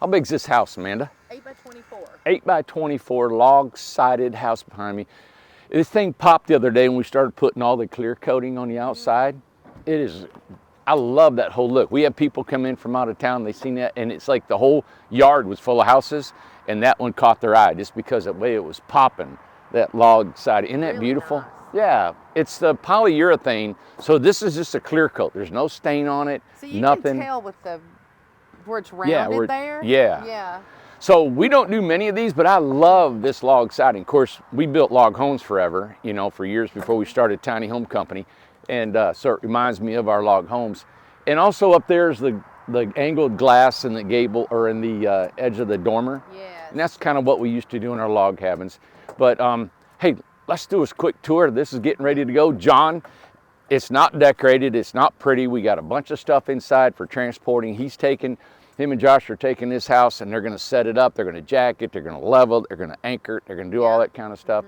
How big's this house, Amanda? 8x24. 8x24 log-sided house behind me. This thing popped the other day when we started putting all the clear coating on the outside. It is, I love that whole look. We have people come in from out of town, they seen that, and it's like the whole yard was full of houses, and that one caught their eye just because of the way it was popping, that log side. Isn't that Really beautiful? nice. Yeah, it's the polyurethane, so this is just a clear coat. There's no stain on it, So you nothing. can tell with the where it's rounded there. Yeah. Yeah. So we don't do many of these, but I love this log siding. Of course, we built log homes forever, you know, for years before we started Tiny Home Company. And so it reminds me of our log homes. And also up there is the angled glass in the gable or in the edge of the dormer. Yes. And that's kind of what we used to do in our log cabins. But hey, let's do a quick tour. This is getting ready to go. John, it's not decorated, it's not pretty. We got a bunch of stuff inside for transporting. Him and Josh are taking this house and they're gonna set it up, they're gonna jack it, they're gonna level it, they're gonna anchor it, they're gonna do all that kind of stuff.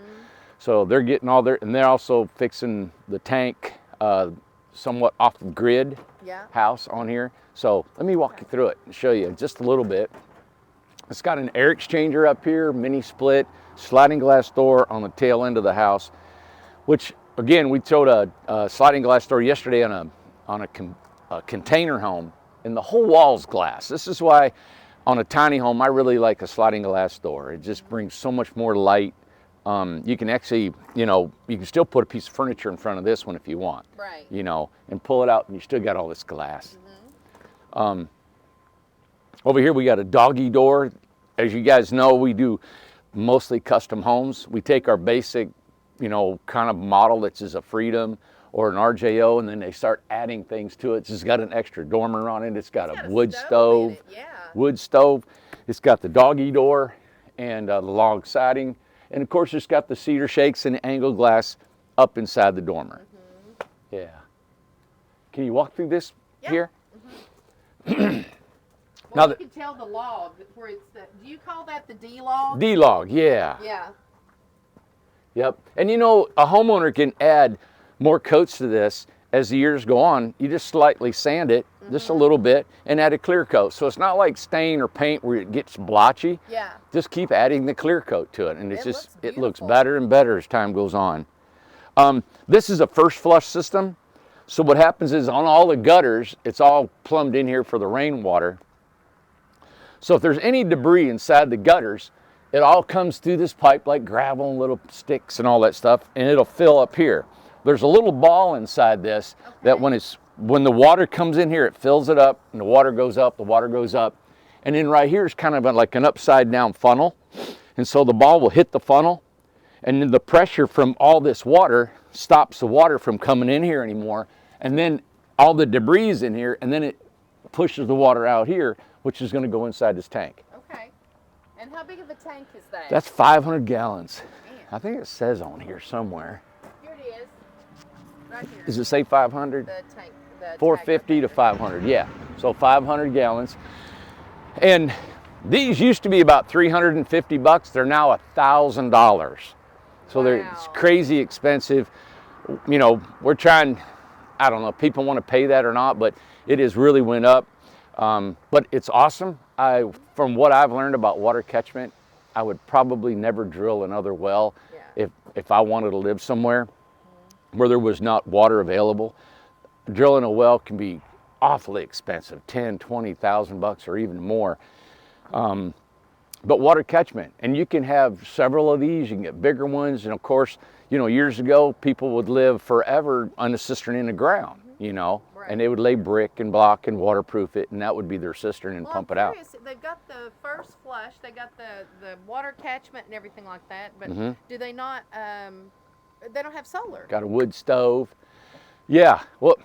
So they're getting all their, and they're also fixing the tank somewhat off the grid house on here. So let me walk you through it and show you just a little bit. It's got an air exchanger up here, mini split, sliding glass door on the tail end of the house, which again, we showed a sliding glass door yesterday on a container home, and the whole wall's glass. This is why on a tiny home, I really like a sliding glass door. It just brings so much more light. You can actually, you know, you can still put a piece of furniture in front of this one if you want, Right. you know, and pull it out and you still got all this glass. Over here, we got a doggy door. As you guys know, we do mostly custom homes. We take our basic, you know, kind of model that's just a Freedom or an RJO, and then they start adding things to it. It's got an extra dormer on it. It's got a wood stove. In it. Yeah. Wood stove. It's got the doggy door and the log siding. And of course, it's got the cedar shakes and angled glass up inside the dormer. Yeah. Can you walk through this here? Well, you can tell the log where it's the, do you call that the D log? D log, yeah. Yeah. Yep. And you know, a homeowner can add more coats to this as the years go on. You just slightly sand it just a little bit and add a clear coat. So it's not like stain or paint where it gets blotchy. Yeah. Just keep adding the clear coat to it, and it's it looks beautiful. better and better as time goes on. This is a first flush system. So what happens is on all the gutters, it's all plumbed in here for the rainwater. So if there's any debris inside the gutters, it all comes through this pipe like gravel and little sticks and all that stuff, and it'll fill up here. There's a little ball inside this that when the water comes in here, it fills it up, and the water goes up, the water goes up. And then right here is kind of like an upside down funnel. And so the ball will hit the funnel, and then the pressure from all this water stops the water from coming in here anymore. And then all the debris is in here, and then it pushes the water out here, which is going to go inside this tank. Okay. And how big of a tank is that? That's 500 gallons. Man. I think it says on here somewhere. Here it is. Right here. Does it say 500? The tank. The 450 to 500, yeah. So 500 gallons. And these used to be about 350 bucks. They're now $1,000. So it's crazy expensive. You know, we're trying, I don't know if people want to pay that or not, but it has really went up. But it's awesome. From what I've learned about water catchment, I would probably never drill another well if I wanted to live somewhere where there was not water available. Drilling a well can be awfully expensive, 10, 20,000 bucks or even more. But water catchment, and you can have several of these. You can get bigger ones, and of course, you know, years ago people would live forever on a cistern in the ground, you know, and they would lay brick and block and waterproof it, and that would be their cistern and pump it out. They've got the first flush, they got the water catchment and everything like that, but do they not? They don't have solar. Got a wood stove. Yeah, well,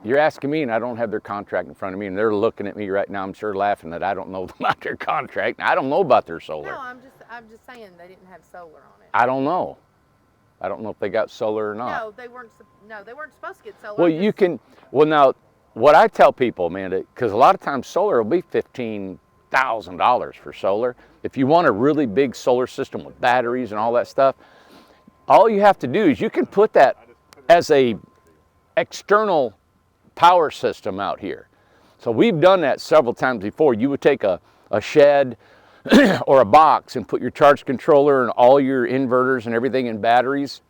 you're asking me, and I don't have their contract in front of me, and they're looking at me right now. I'm sure laughing that I don't know about their contract. I don't know about their solar. No, I'm just saying they didn't have solar on it. I don't know. I don't know if they got solar or not. No, they weren't. No, they weren't supposed to get solar. Well, you can. Well, now, what I tell people, Amanda, because a lot of times solar will be $15,000 for solar. If you want a really big solar system with batteries and all that stuff, all you have to do is you can put that as a external power system out here. So we've done that several times before. You would take a a shed or a box and put your charge controller and all your inverters and everything and batteries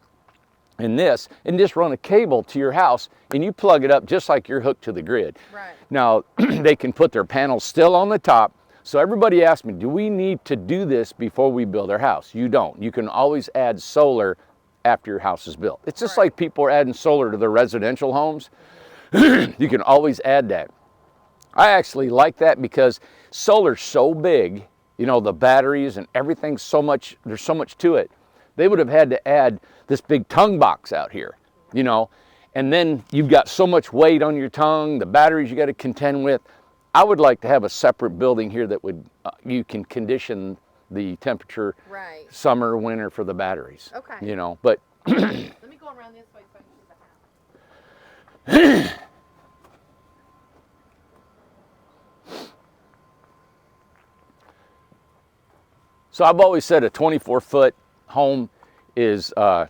in this, and just run a cable to your house, and you plug it up just like you're hooked to the grid. Right. Now, they can put their panels still on the top. So everybody asked me, do we need to do this before we build our house? You don't. You can always add solar after your house is built. It's just like people are adding solar to their residential homes. You can always add that. I actually like that because solar's so big, you know, the batteries and everything's so much, there's so much to it. They would have had to add this big tongue box out here, you know, and then you've got so much weight on your tongue, the batteries you got to contend with. I would like to have a separate building here that would, you can condition the temperature, summer, winter for the batteries. Okay. You know, but. Let me go around this way so I can see the house. So I've always said a 24-foot home is kind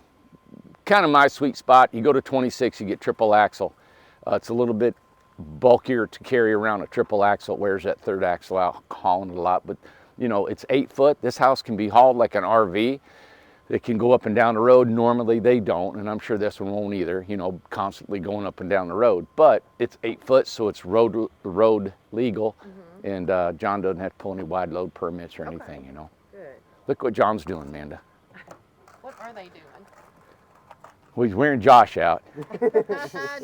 of my sweet spot. You go to 26, you get triple axle. It's a little bit bulkier to carry around a triple axle. It wears that third axle out, hauling it a lot. But you know, it's 8 foot. This house can be hauled like an RV. It can go up and down the road. Normally they don't, and I'm sure this one won't either, you know, constantly going up and down the road. But it's 8 foot, so it's road legal. And John doesn't have to pull any wide load permits or anything, you know. Good. Look what John's doing, Amanda. What are they doing? Well, he's wearing Josh out.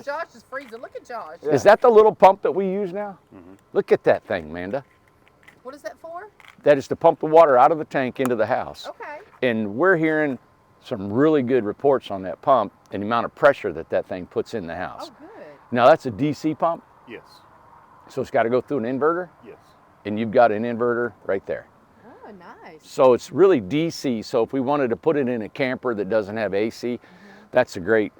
Josh is freezing. Look at Josh. Is that the little pump that we use now? Look at that thing, Amanda. What is that for? That is to pump the water out of the tank into the house. Okay. And we're hearing some really good reports on that pump and the amount of pressure that that thing puts in the house. Oh, good. Now, that's a DC pump? Yes. So it's got to go through an inverter? Yes. And you've got an inverter right there. Oh, nice. So it's really DC. So if we wanted to put it in a camper that doesn't have AC, that's a great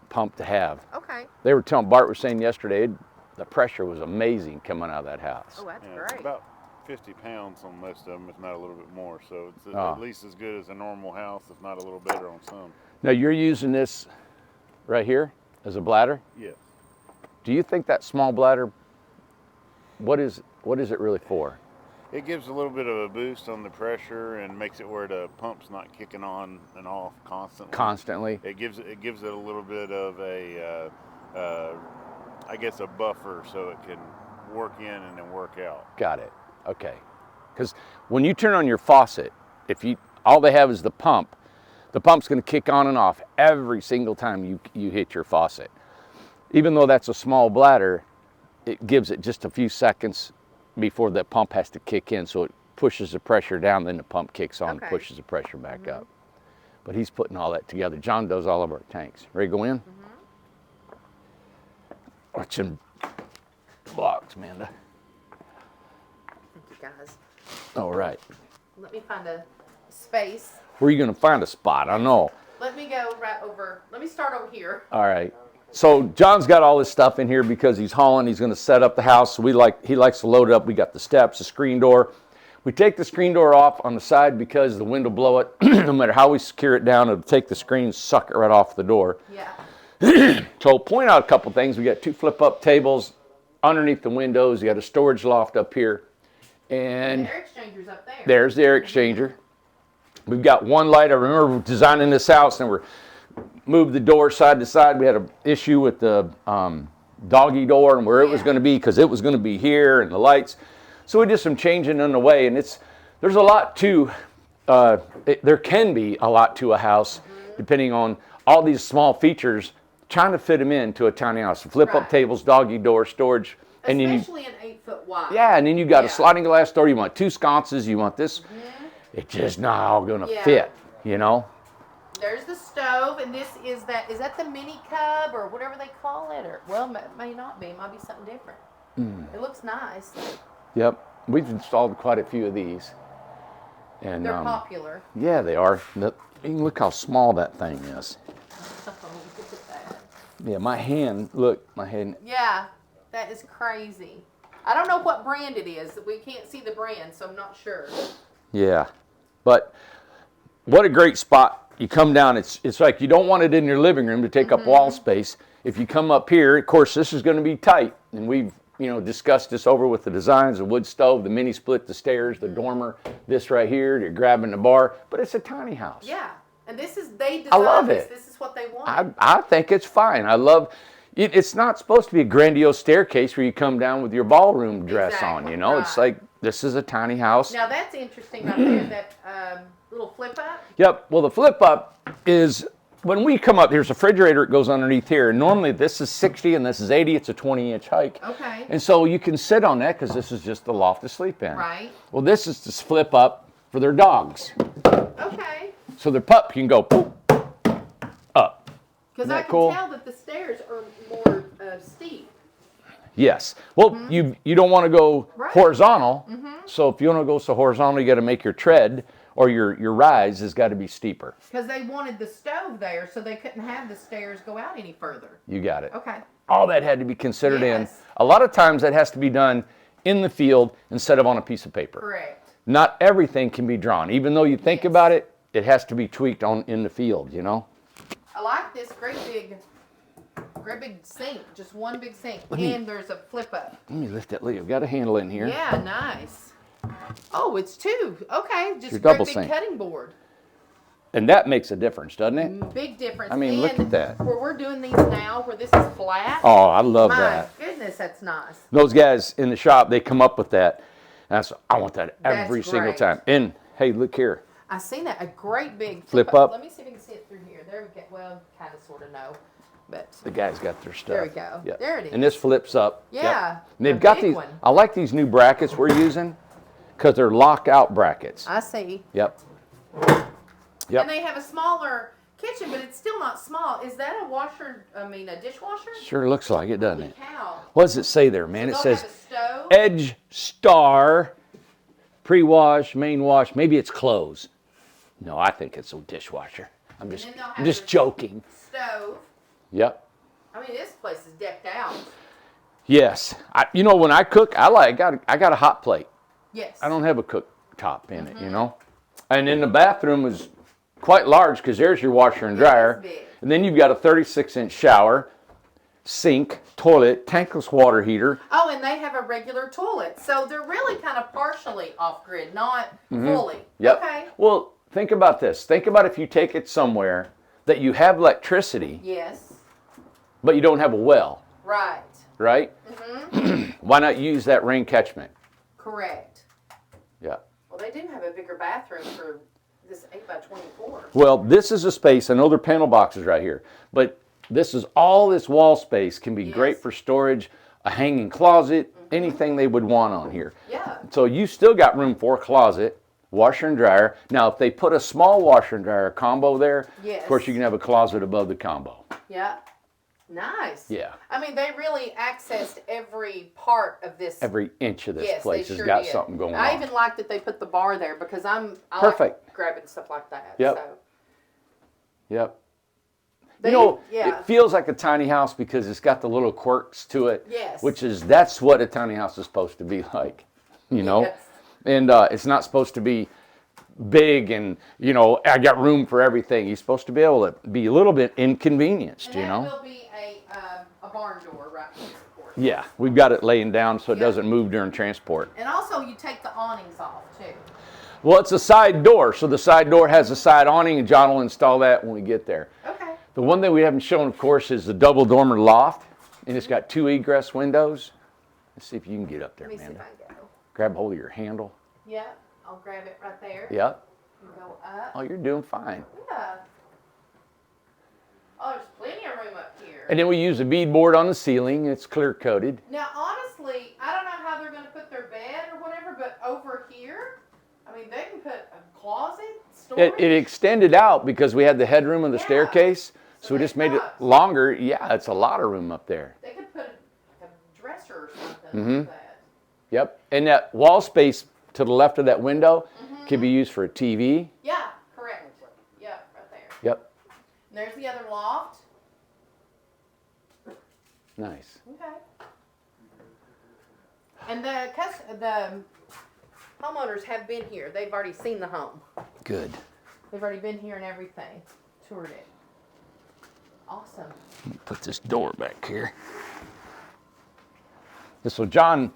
pump to have. Okay. They were telling, Bart was saying yesterday, the pressure was amazing coming out of that house. Oh, that's Yeah, great. it's about 50 pounds on most of them, if not a little bit more. So it's at least as good as a normal house, if not a little better on some. Now you're using this right here as a bladder? Yes. Do you think that small bladder, what is it really for? It gives a little bit of a boost on the pressure and makes it where the pump's not kicking on and off constantly. Constantly? It gives it a little bit of a, I guess, a buffer so it can work in and then work out. Got it. Okay. Because when you turn on your faucet, all they have is the pump's going to kick on and off every single time you hit your faucet. Even though that's a small bladder, it gives it just a few seconds before that pump has to kick in, so it pushes the pressure down, then the pump kicks on and pushes the pressure back up. But he's putting all that together. John does all of our tanks. Ready to go in? Watch them blocks, Amanda. Thank you, guys. All right. Let me find a space. Where are you going to find a spot? I know. Let me go right over. Let me start over here. All right. So John's got all this stuff in here because he's hauling. He's going to set up the house. So he likes to load it up. We got the steps, the screen door. We take the screen door off on the side because the wind will blow it. No matter how we secure it down, it'll take the screen, suck it right off the door. Yeah. So I'll point out a couple things. We got 2 flip-up tables underneath the windows. You got a storage loft up here. And The air exchanger's up there. there's the air exchanger. We've got one light. I remember designing this house and we're moved the door side to side. We had an issue with the doggy door and where it was going to be because it was going to be here and the lights. So we did some changing on the way, and there's a lot to, there can be a lot to a house depending on all these small features, trying to fit them into a tiny house. Flip-up tables, doggy door, storage. And Especially an 8 foot wide. Yeah, and then you got a sliding glass door. You want 2 sconces. You want this. It's just not all going to fit, you know? There's the stove, and is that the mini cub or whatever they call it? Or well, it may not be. It might be something different. It looks nice. Yep, we've installed quite a few of these. And They're popular. Yeah, they are. You can look how small that thing is. Oh, look at that. Yeah, my hand, look, my hand. Yeah, that is crazy. I don't know what brand it is. We can't see the brand, so I'm not sure. Yeah, but what a great spot. You come down, it's like you don't want it in your living room to take up wall space. If you come up here, of course, this is going to be tight, and we've discussed this over with the designs, the wood stove, the mini split, the stairs, the dormer, this right here, you're grabbing the bar, but it's a tiny house. Yeah, and they designed I love this. it. This is what they wanted. I think it's fine. I love it. It's not supposed to be a grandiose staircase where you come down with your ballroom dress on, Right. It's like, this is a tiny house. Now that's interesting right there, that little flip up. Yep, well the flip up is, when we come up, there's a refrigerator that goes underneath here. Normally this is 60 and this is 80. It's a 20-inch hike. Okay. And so you can sit on that because this is just the loft to sleep in. Right. Well, this is to flip up for their dogs. Okay. So their pup can go poop, up. Because Isn't I that can cool? tell that the stairs are more steep. Yes. Well, you don't want to go Right. horizontal. So if you want to go so horizontal, you got to make your tread or your rise has got to be steeper. Because they wanted the stove there, so they couldn't have the stairs go out any further. You got it. Okay. All that had to be considered in. Yes. A lot of times that has to be done in the field instead of on a piece of paper. Correct. Not everything can be drawn. Even though you think Yes. about it, it has to be tweaked in the field, I like this great big sink, just one big sink, and there's a flip up. Let me lift that lid. I've got a handle in here. Yeah, nice. Oh, it's two. Okay, just your great double big sink. cutting board. And that makes a difference, doesn't it? Big difference. I mean, look And at that. Where we're doing these now, where this is flat. Oh, I love my that. goodness, that's nice. Those guys in the shop, they come up with that. And I want that every That's single great. time. And hey, look here. I seen that, a great big Flip up. Let me see if we can see it through here. There we go. Well, kind of, sort of, no, but The guys got their stuff. There we go. Yep. There it is. And this flips up. Yeah, Yep. And a they've got big these. one. I like these new brackets we're using because they're lockout brackets. I see. Yep. And they have a smaller kitchen, but it's still not small. Is that a dishwasher? Sure looks like it, doesn't Holy it? cow. What does it say there, man? It They'll says have a stove. Edge Star, pre-wash, main wash. Maybe it's clothes. No, I think it's a dishwasher. I'm then they'll have just their joking. Stove. Yep. I mean, this place is decked out. Yes. When I cook, I got a hot plate. Yes. I don't have a cooktop in it, And then the bathroom is quite large because there's your washer and dryer. big. And then you've got a 36-inch shower, sink, toilet, tankless water heater. Oh, and they have a regular toilet. So they're really kind of partially off-grid, not fully. Yep. Okay. Well, think about this. Think about if you take it somewhere that you have electricity, Yes. but you don't have a well, Right. right? Why not use that rain catchment? Correct. Yeah. Well, they do have a bigger bathroom for this 8x24. Well, this is a space. I know there are panel boxes right here, but this wall space can be great Yes. for storage, a hanging closet, anything they would want on here. Yeah. So you still got room for a closet, washer and dryer. Now, if they put a small washer and dryer combo there, Yes. of course you can have a closet above the combo. Yeah. Nice. Yeah. I mean, they really accessed every part of this. Every inch of this Yes, place they has sure got did. something going I on. even like that they put the bar there because I Perfect. like grabbing stuff like that. Yep. So Yep. they, It feels like a tiny house because it's got the little quirks to it. Yes. That's what a tiny house is supposed to be like, Yes. And it's not supposed to be big and, I got room for everything. You're supposed to be able to be a little bit inconvenienced, And that will be a barn door right here, of course. Yeah, we've got it laying down so it Yep. doesn't move during transport. And also, you take the awnings off too. Well, it's a side door, so the side door has a side awning, and John will install that when we get there. Okay. The one thing we haven't shown, of course, is the double dormer loft, and it's got 2 egress windows. Let's see if you can get up there, Let me see if Amanda. I can go. Grab hold of your handle. Yeah, I'll grab it right there. Yep. And go up. Oh, you're doing fine. Yeah. Oh, there's plenty of room up here. And then we use a beadboard on the ceiling. It's clear coated. Now, honestly, I don't know how they're going to put their bed or whatever, but over here, I mean, they can put a closet, storage. It extended out because we had the headroom of the Yeah. staircase, so So we they just made it cut. longer. Yeah, it's a lot of room up there. They could put a dresser or something like that. Yep. And that wall space to the left of that window can be used for a TV. Yeah, correct. Yep, right there. Yep. And there's the other loft. Nice. Okay. And the homeowners have been here. They've already seen the home. Good. They've already been here and everything. Toured it. Awesome. Put this door back here. So John,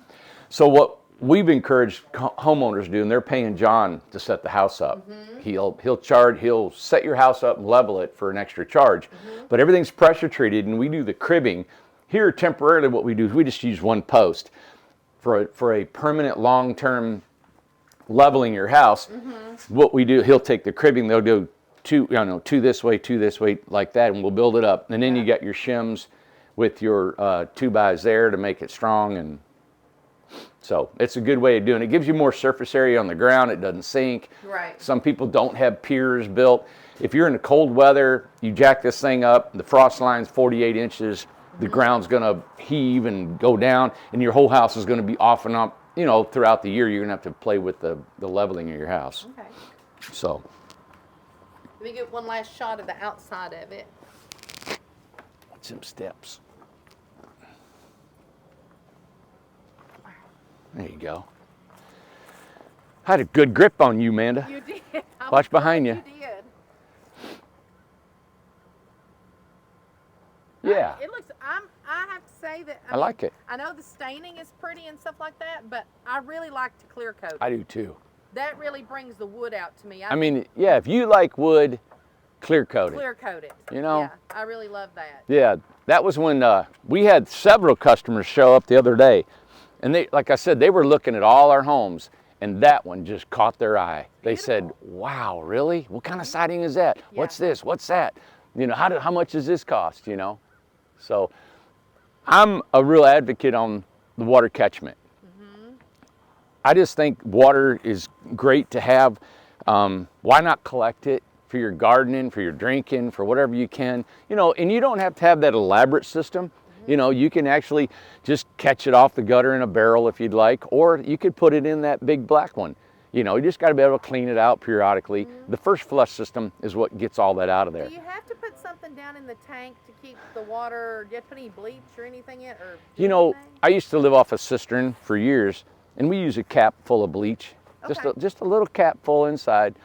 so what we've encouraged homeowners to do, and they're paying John to set the house up. He'll set your house up and level it for an extra charge. But everything's pressure treated, and we do the cribbing. Here temporarily what we do is we just use one post. For a permanent long-term leveling your house, what we do, he'll take the cribbing, they'll do two this way, like that, and we'll build it up. And then you got your shims with your 2x there to make it strong. And so it's a good way of doing it. It gives you more surface area on the ground. It doesn't sink. Right. Some people don't have piers built. If you're in the cold weather, you jack this thing up, the frost line's 48 inches, the ground's gonna heave and go down, and your whole house is gonna be off and up. You know, throughout the year, you're gonna have to play with the leveling of your house. Okay. So. Let me get one last shot of the outside of it. What's them steps? There you go. I had a good grip on you, Amanda. You did. Watch behind you. You did. Yeah. It looks. I have to say that. I like it. I know the staining is pretty and stuff like that, but I really like to clear coat. I do too. That really brings the wood out to me. I mean, yeah, if you like wood, clear coat it. Clear coat it. You know? Yeah, I really love that. Yeah, that was when we had several customers show up the other day, and they, like I said, they were looking at all our homes, and that one just caught their eye. They said, "Wow, really? What kind of siding is that? Yeah. What's this? What's that? You know, how much does this cost? You know?" So, I'm a real advocate on the water catchment. I just think water is great to have. Why not collect it for your gardening, for your drinking, for whatever you can? You know, and you don't have to have that elaborate system. You know, you can actually just catch it off the gutter in a barrel if you'd like, or you could put it in that big black one. You know, you just got to be able to clean it out periodically. The first flush system is what gets all that out of there. Do you have to put something down in the tank to keep the water? Do you have to put any bleach or anything in it? Or You know, anything? I used to live off a cistern for years, and we use a cap full of bleach, Okay. just a little cap full inside.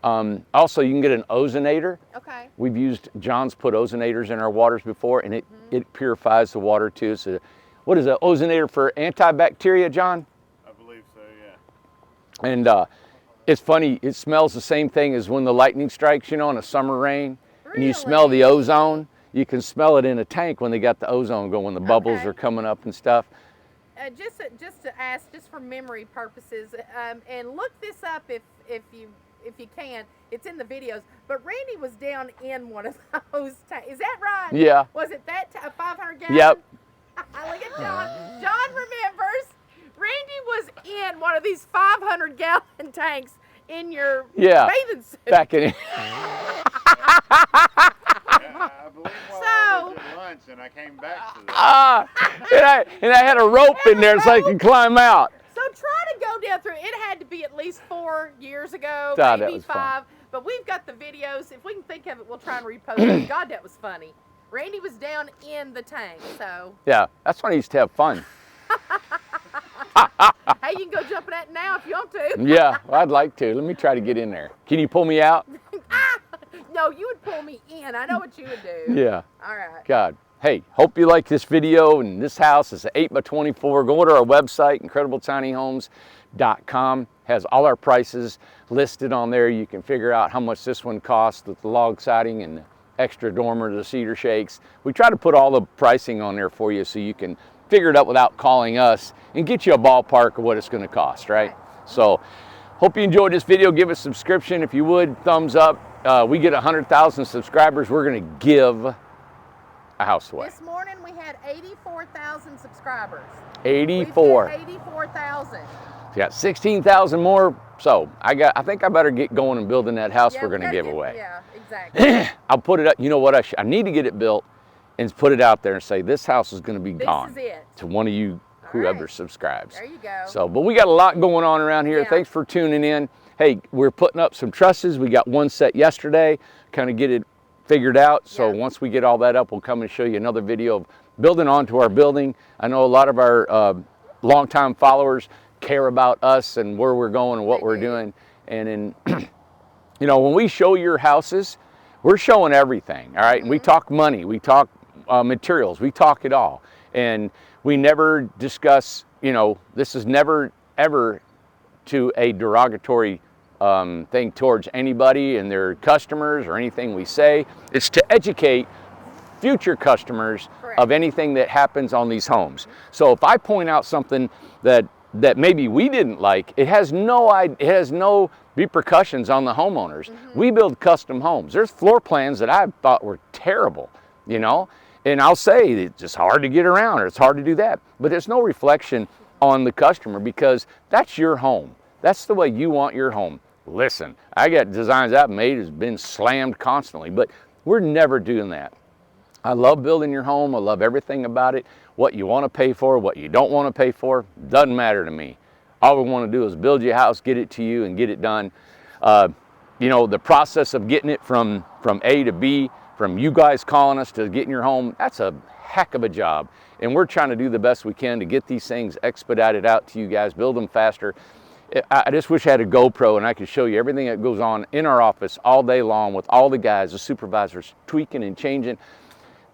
Also, you can get an ozonator. Okay. We've used, John's put ozonators in our waters before, and it purifies the water too. So, what is an ozonator for? Antibacteria, John? I believe so, yeah. And it's funny, it smells the same thing as when the lightning strikes, you know, in a summer rain, and you smell the ozone. You can smell it in a tank when they got the ozone going, the bubbles Okay. are coming up and stuff. Just to ask, just for memory purposes, and look this up if you can. It's in the videos. But Randy was down in one of those tanks. Is that right? Yeah. Was it that 500 gallon? Yep. Look at John. John remembers. Randy was in one of these 500 gallon tanks in your bathing suit. Back in. Yeah, I believe while I was at lunch and I came back to that. And I had a rope in there so I could climb out. So try to go down through. It had to be at least 4 years ago, God, that maybe was 5. fun. But we've got the videos. If we can think of it, we'll try and repost it. God, that was funny. Randy was down in the tank, so. Yeah, that's when I used to have fun. Hey, you can go jump in that now if you want to. Yeah, well, I'd like to. Let me try to get in there. Can you pull me out? No, you would pull me in. I know what you would do. Yeah. All right. God. Hey, hope you like this video, and this house is 8x24. Go to our website, incredibletinyhomes.com. Has all our prices listed on there. You can figure out how much this one costs with the log siding and the extra dormer, the cedar shakes. We try to put all the pricing on there for you so you can figure it out without calling us and get you a ballpark of what it's going to cost, right? So, hope you enjoyed this video. Give us a subscription if you would. Thumbs up. We get 100,000 subscribers. We're going to give a house away. This morning we had 84,000 subscribers. 84. We've hit 84,000. Got 16,000 more. So I think I better get going and building that house we're going to give away. Yeah, exactly. I'll put it up. You know what? I need to get it built and put it out there and say this house is going to be gone This is it. to one of you, whoever right. subscribes. There you go. So, but we got a lot going on around here. Yeah. Thanks for tuning in. Hey, we're putting up some trusses. We got one set yesterday, kind of get it figured out. So Yeah. once we get all that up, we'll come and show you another video of building onto our building. I know a lot of our longtime followers care about us and where we're going and what we're doing. And in, you know, when we show your houses, we're showing everything, all right? And we talk money, we talk materials, we talk it all. And We never discuss, you know, this is never ever to a derogatory thing towards anybody and their customers or anything we say. It's to educate future customers Correct. of anything that happens on these homes. So if I point out something that maybe we didn't like, it has no repercussions on the homeowners. We build custom homes. There's floor plans that I thought were terrible, you know, and I'll say it's just hard to get around or it's hard to do that, but there's no reflection on the customer because that's your home. That's the way you want your home. Listen, I got designs I've made has been slammed constantly, but we're never doing that. I love building your home. I love everything about it. What you want to pay for, what you don't want to pay for, doesn't matter to me. All we want to do is build you a house, get it to you, and get it done. You know, the process of getting it from A to B, from you guys calling us to getting your home, that's a heck of a job. And we're trying to do the best we can to get these things expedited out to you guys, build them faster. I just wish I had a GoPro and I could show you everything that goes on in our office all day long with all the guys, the supervisors tweaking and changing.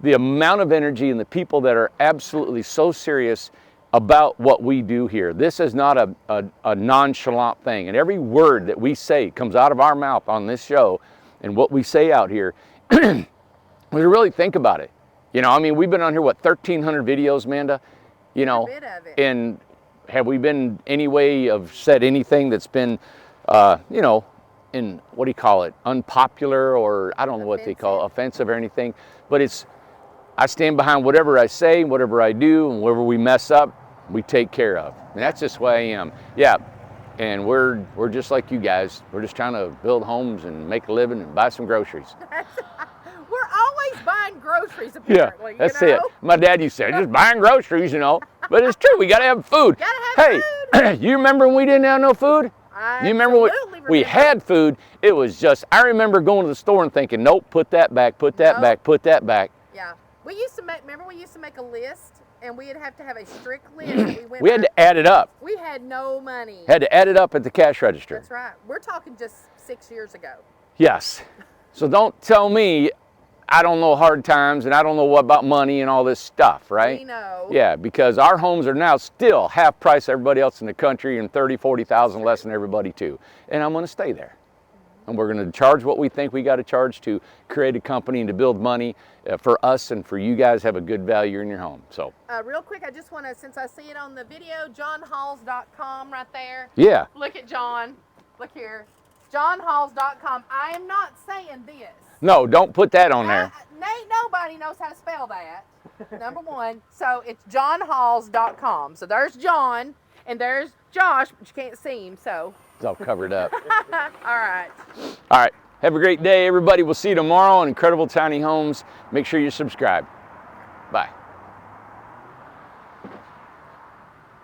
The amount of energy and the people that are absolutely so serious about what we do here. This is not a nonchalant thing. And every word that we say comes out of our mouth on this show and what we say out here, we really think about it. You know, I mean, we've been on here, what, 1,300 videos, Amanda? You know, Every bit of it. and have we been any way of said anything that's been, you know, in, what do you call it, unpopular or I don't know what they call it, offensive or anything, but it's, I stand behind whatever I say, whatever I do, and wherever we mess up, we take care of. And that's just the way I am. Yeah, and we're just like you guys. We're just trying to build homes and make a living and buy some groceries. We're always buying groceries, Yeah, apparently. that's you know? it. My dad used to say, just buying groceries, you know. But it's true, we gotta have food. Gotta have You remember when we didn't have no food? You remember when we had food? It was just, I remember going to the store and thinking, nope, put that back, put that back, put that back. Yeah. We used to make, remember we used to make a list and we'd have to have a strict list. That We had to add it up. We had no money. Had to add it up at the cash register. That's right. We're talking just 6 years ago. Yes. So don't tell me I don't know hard times and I don't know what about money and all this stuff, right? We know. Yeah, because our homes are now still half price everybody else in the country and 30, 40,000 less than everybody too. And I'm going to stay there. And we're going to charge what we think we got to charge to create a company and to build money for us and for you guys have a good value in your home. So real quick, I just want to, since I see it on the video, johnhalls.com right there. yeah. Look at John. Look here. johnhalls.com. I am not saying this. No, don't put that on there. Ain't nobody knows how to spell that. Number one. So it's johnhalls.com. So there's John and there's Josh, but you can't see him. So It's all covered up. all right. All right. Have a great day, everybody. We'll see you tomorrow on Incredible Tiny Homes. Make sure you subscribe. Bye.